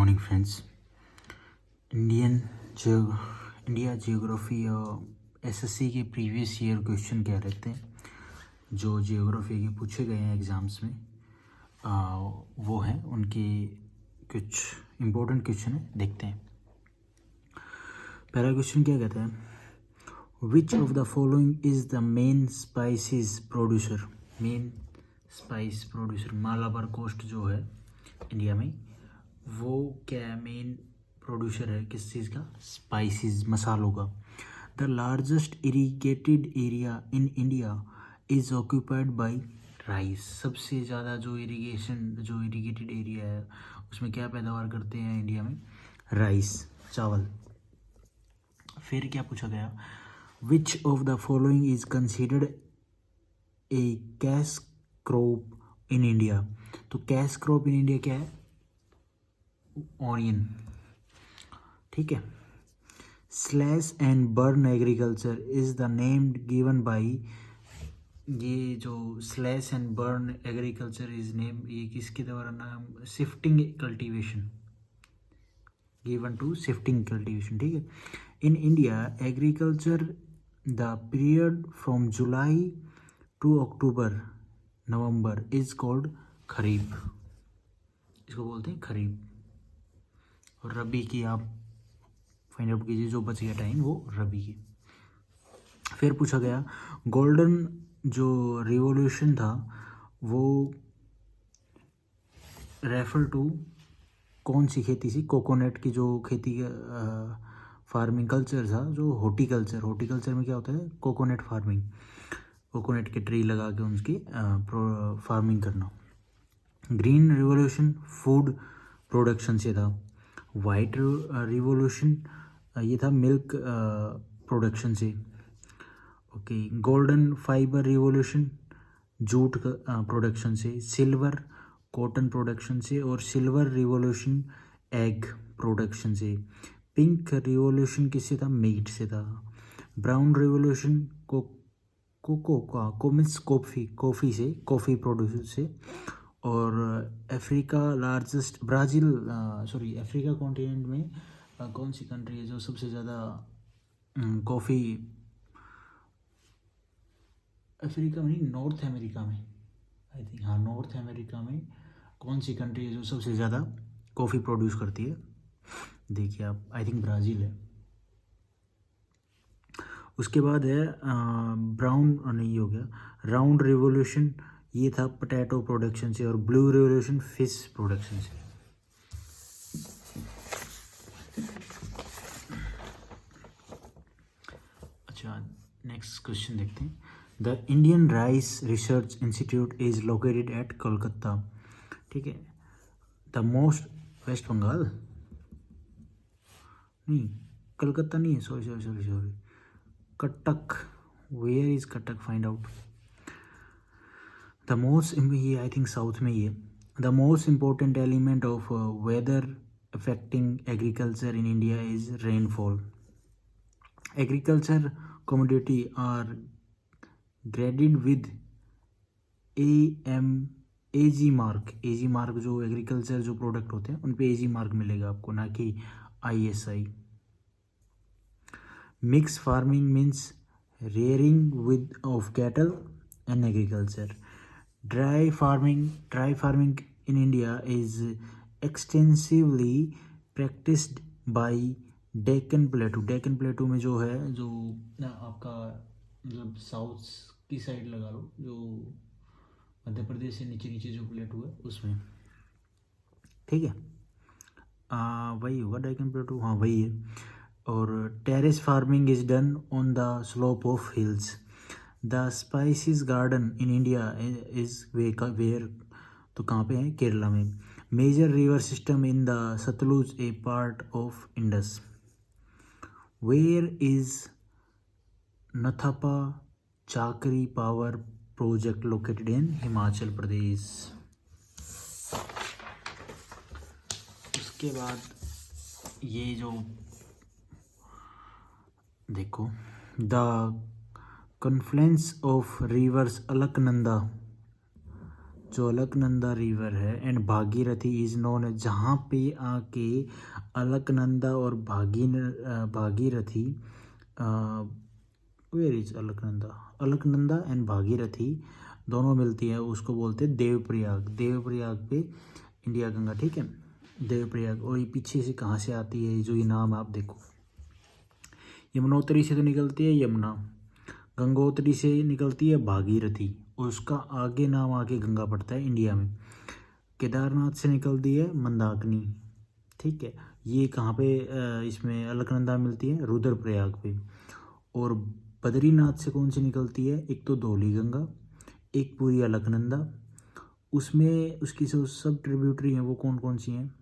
Morning friends. India geography SSC के previous year question कह रहे थे जो जियोग्राफी के पूछे गए हैं एग्ज़ाम्स में। वो हैं उनके कुछ इम्पोर्टेंट क्वेश्चन है, देखते हैं। पहला क्वेश्चन क्या कहता है, which of the following is the main spices producer. Main spice producer Malabar coast जो है इंडिया में, वो क्या है, मेन प्रोड्यूसर है किस चीज़ का, स्पाइसेस, मसालों का। The largest irrigated area in India is occupied by rice. सबसे ज़्यादा जो इरिगेटेड एरिया है उसमें क्या पैदावार करते हैं इंडिया में, राइस, चावल। फिर क्या पूछा गया, which of the following is considered a cash crop in India. तो कैश क्रॉप इन इंडिया क्या है, ऑनियन, ठीक है। Slash and burn agriculture is the name given by, ये जो slash and burn agriculture is name, ये किसके द्वारा नाम, shifting cultivation, given to shifting cultivation, ठीक है। In India agriculture the period from July to October November is called kharif, इसको बोलते हैं खरीफ। और रबी की आप फाइंड आउट कीजिए, जो बच गया टाइम वो रबी की। फिर पूछा गया, गोल्डन जो रिवॉल्यूशन था वो रेफर टू कौन सी खेती थी, कोकोनट की जो खेती का फार्मिंग कल्चर था, जो हॉर्टिकल्चर में क्या होता है, कोकोनट फार्मिंग, कोकोनट के ट्री लगा के उनकी फार्मिंग करना। ग्रीन रिवॉल्यूशन फूड प्रोडक्शन से था। वाइट रिवॉल्यूशन ये था मिल्क प्रोडक्शन से। Okay, golden fibre revolution jute production से। सिल्वर कॉटन प्रोडक्शन से। और सिल्वर रिवॉल्यूशन एग प्रोडक्शन से। पिंक रिवॉल्यूशन किससे था, मीट से था। Brown revolution cocoa means coffee से, कॉफ़ी प्रोड्यूस से। और अफ्रीका लार्जेस्ट अफ्रीका कॉन्टिनेंट में कौन सी कंट्री है जो सबसे ज़्यादा कॉफ़ी, अफ्रीका में नहीं, नॉर्थ अमेरिका में, आई थिंक, हाँ, नॉर्थ अमेरिका में कौन सी कंट्री है जो सबसे ज़्यादा कॉफ़ी प्रोड्यूस करती है, देखिए आप, आई थिंक ब्राज़ील है। उसके बाद है ब्राउन, नहीं हो गया, राउंड रिवॉल्यूशन ये था पोटैटो प्रोडक्शन से। और ब्लू रिवॉल्यूशन फिश प्रोडक्शन से। अच्छा, नेक्स्ट क्वेश्चन देखते हैं। The Indian rice research institute is located at Kolkata, ठीक है। द मोस्ट, वेस्ट बंगाल नहीं, कलकत्ता नहीं है, sorry, Cuttack, where is Cuttack, find out. The most, ये आई थिंक साउथ में ही है। The most important element of weather affecting agriculture in India is rainfall. Agriculture commodity are graded with AG mark जो agriculture जो product होते हैं उन पे AG मार्क मिलेगा आपको, ना कि ISI। Mix farming means rearing with of cattle and agriculture. Dry farming in India is extensively practised by Deccan प्लेटू में जो है, जो आपका मतलब साउथ की साइड लगा लो, जो मध्य प्रदेश से नीचे जो प्लेटू है उसमें, ठीक है, वही होगा डेक्कन प्लेटू, हाँ वही है। और terrace farming is done on the slope of hills. The spices garden in India is where, तो कहाँ पे है, केरला में। Major river system in the Sutlej a part of Indus. Where is Nathapa Chakri Power Project located in Himachal Pradesh. उसके बाद ये जो देखो, the confluence of rivers Alaknanda जो अलकनंदा रिवर है एंड भागीरथी इज नोन है, जहाँ पे आके अलकनंदा और Bhagirathi, where is Alaknanda and Bhagirathi दोनों मिलती है, उसको बोलते हैं देवप्रयाग। देवप्रयाग पे इंडिया गंगा, ठीक है, देवप्रयाग। और ये पीछे से कहाँ से आती है, जो ये नाम आप देखो, यमुनोत्री से तो निकलती है यमुना, गंगोत्री से निकलती है भागीरथी, और उसका आगे नाम आके गंगा पड़ता है इंडिया में। केदारनाथ से निकलती है मंदाकिनी, ठीक है, ये कहाँ पे इसमें अलकनंदा मिलती है, रुद्रप्रयाग पे। और बद्रीनाथ से कौन सी निकलती है, एक तो धौली गंगा, एक पूरी अलकनंदा, उसमें उसकी जो सब ट्रिब्यूटरी हैं वो कौन कौन सी हैं।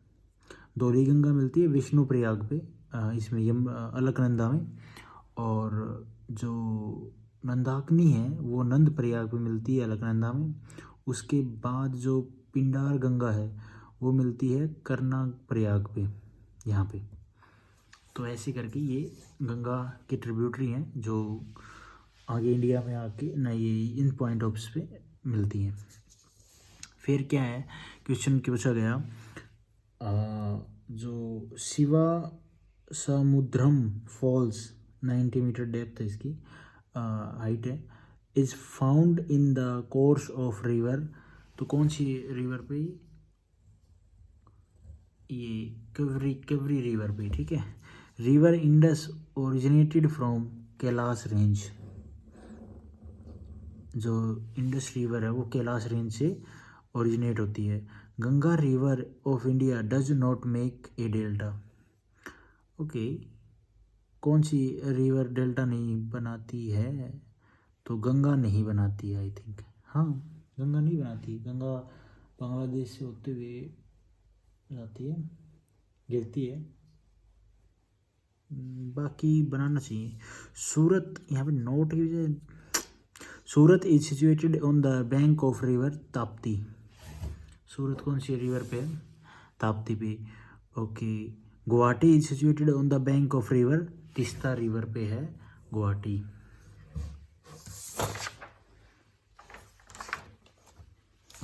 धौली गंगा मिलती है विष्णु प्रयाग पे, इसमें अलकनंदा में, और जो मंदाकिनी है वो नंद प्रयाग पे मिलती है अलकनंदा में। उसके बाद जो पिंडार गंगा है वो मिलती है कर्नाग प्रयाग पे, यहाँ पे। तो ऐसे करके ये गंगा की ट्रिब्यूटरी हैं जो आगे इंडिया में आके ना ये इन पॉइंट ऑफ्स पे मिलती हैं। फिर क्या है, क्वेश्चन पूछा गया जो शिवा समुद्रम फॉल्स 90 मीटर डेप्थ है इसकी हाइट है, is found in the course of river, तो कौन सी रिवर पे, ये कवरी रिवर पे, ठीक है। River Indus originated from Kailash range, जो इंडस रिवर है वो कैलाश रेंज से ओरिजिनेट होती है। Ganga river of India does not make a delta, okay, कौन सी रिवर डेल्टा नहीं बनाती है, तो गंगा नहीं बनाती है आई थिंक, हाँ गंगा नहीं बनाती, गंगा बांग्लादेश से होते हुए जाती है, गिरती है, बाकी बनाना चाहिए। सूरत, यहाँ पे नोट की वजह, Surat is situated on the bank of river Tapti, Surat कौन सी रिवर पे है, ताप्ती पे, okay. Guwahati is situated on the bank of river Teesta river पे है गुवाहाटी,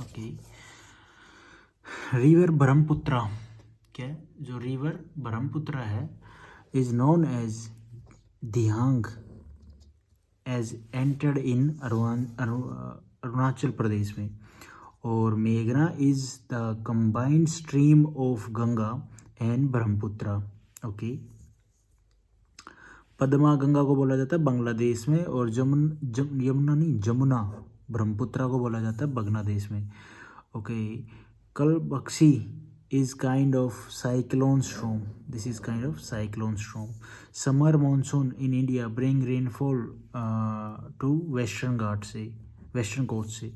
ओके। रिवर ब्रह्मपुत्रा, क्या है, जो रिवर ब्रह्मपुत्रा है is known as Dihang, as entered in Arunachal Pradesh में। और मेघना is the combined stream of Ganga and Brahmaputra, okay. Padma Ganga को बोला जाता है बांग्लादेश में, और जमुना ब्रह्मपुत्रा को बोला जाता है बांग्लादेश में, okay. कलबक्सी is kind of cyclone storm, this is kind of cyclone storm. Summer monsoon in India bring rainfall to western coast से।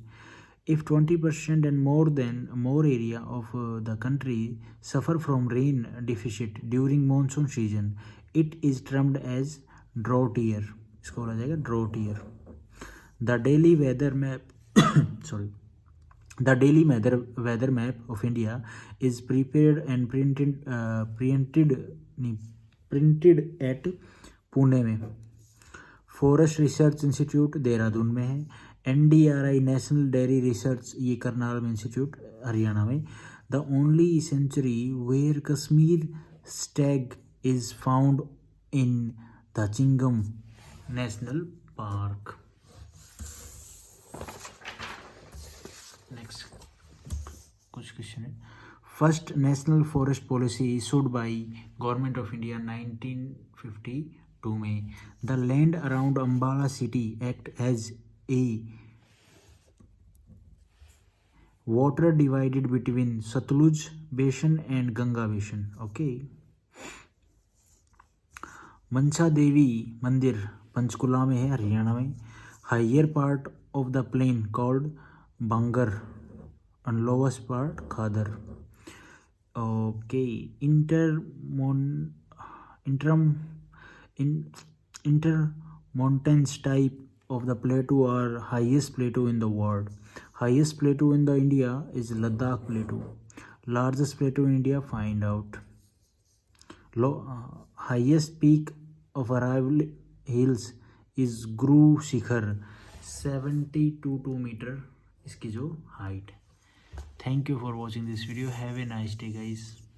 If 20% and more area of the country suffer from rain deficit during monsoon season, it is termed as drought year, इसको बोला जाएगा drought year. The daily weather map sorry, the daily weather map of India is prepared and printed at Pune में, forest research institute Dehradun में है, NDRI national dairy research ये करनाल में institute Haryana में। The only sanctuary where Kashmir stag is found in the Chingam national park. Next कुछ question है। First national forest policy issued by government of India 1952 में। The land around Ambala city act as a water divided between Sutlej basin and Ganga बेसन, okay. Mansa Devi मंदिर पंचकुला में है हरियाणा में। Higher part of the plain called Bangar and lowest part Khadar, okay. Intermountains type of the plateau are highest plateau in the world. Highest plateau in the India is Ladakh plateau. Largest plateau in India, find out. Highest peak of Arrival Hills is Guru Shikhar, 72 metre इसकी जो height है। Thank you for watching this video. Have a nice day guys.